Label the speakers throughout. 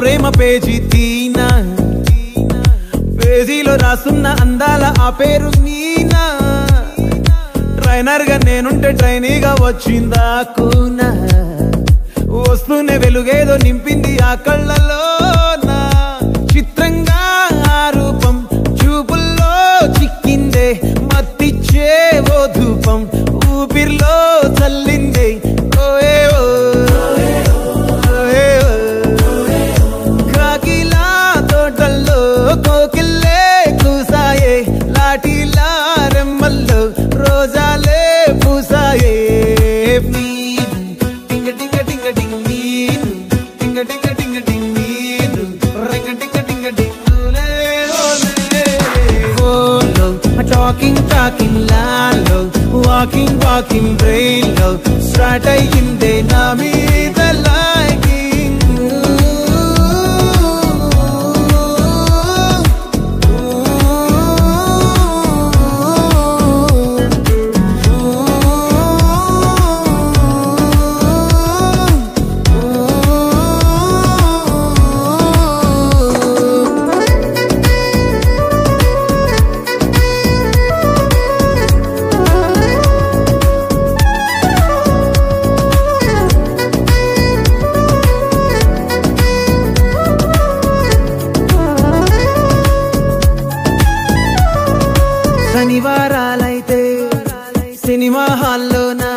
Speaker 1: ప్రేమ page తీనా పేజీలో రాసున్న అందాల ఆ పేరు మీనా ట్రైనర్ గా నేనుంటే ట్రైనీగా వచ్చిందా కూనా వస్తూనే వెలుగేదో నింపింది ఆ కళ్ళలో నా చిత్రంగా ఆ రూపం చూపుల్లో చిక్కిందే మత్తిచ్చే ఓ ధూపం ఊపిరిలో చల్లిందే కాకిలా తోటల్లో కోకిల్లే కూసాయే లాఠీలా రెమ్మల్లో రోజాలే పూసాయే talking lalo walking brain low start ayinde na meeda liking శనివారాలైతే సినిమా హాల్లోనా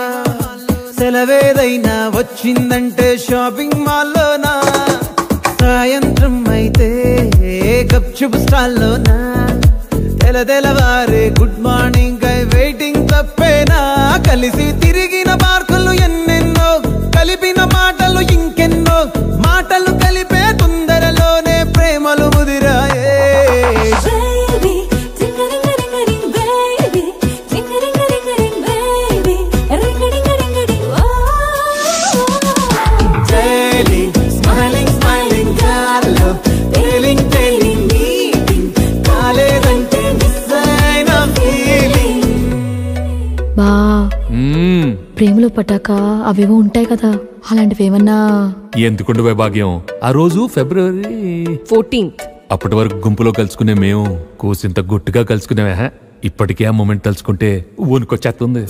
Speaker 1: సెలవేదైనా వచ్చిందంటే షాపింగ్ మాల్లోనా సాయంత్రం అయితే గప్చుప్ స్టాల్లోనా తెలవారే గుడ్ మార్నింగ్ ఐ వెయిటింగ్ తప్పేనా కలిసి తిరిగిన మార్కులు ఎన్నెన్నో కలిపిన మాటలు ఇంకెన్నో మాటలు కలిపే తొందరలోనే ప్రేమలు ముదిరాయే
Speaker 2: ప్రేమలో పట్టాక అవేవో ఉంటాయి కదా అలాంటివి ఏమన్నా
Speaker 3: ఎందుకుండు భాగ్యం ఆ రోజు ఫిబ్రవరి
Speaker 2: 14th
Speaker 3: అప్పటి వరకు గుంపులో కలుసుకునే మేము కూసింత గుట్టుగా కలుసుకునేవా ఇప్పటికే ఆ మూమెంట్ తలుచుకుంటే ఊనుకొచ్చేస్తుంది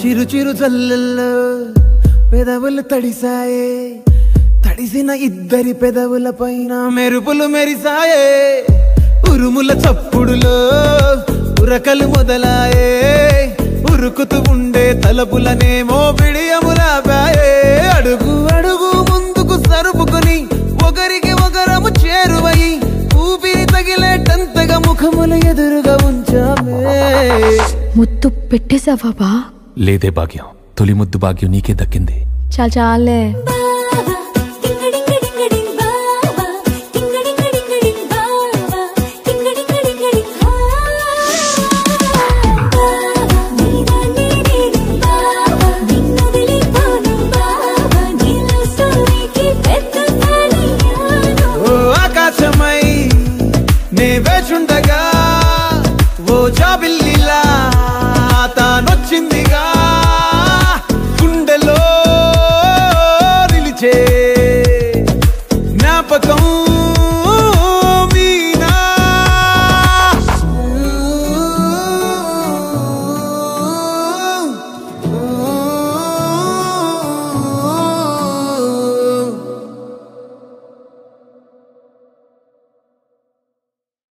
Speaker 1: చిరు చిరు చల్లల్లో పెదవులు తడిసాయే తడిసిన ఇద్దరి పెదవుల పైన మెరుపులు మెరిసాయే ఉరుముల చప్పుడులో ఉరకలు మొదలాయే ఉరుకుతూ ఉండే తలపులనేమో బిడియములాపాయే అడుగు అడుగు ముందుకు సరుపుకొని ఒకరికి ఒకరము చేరువై ఊపిరి తగిలేటంతగా ముఖములు ఎదురుగా ఉంచామే
Speaker 2: ముద్దు పెట్టేసావా బా
Speaker 3: లేదే భాగ్యం తొలి ముద్దు భాగ్యం నీకే దక్కింది
Speaker 2: చాలే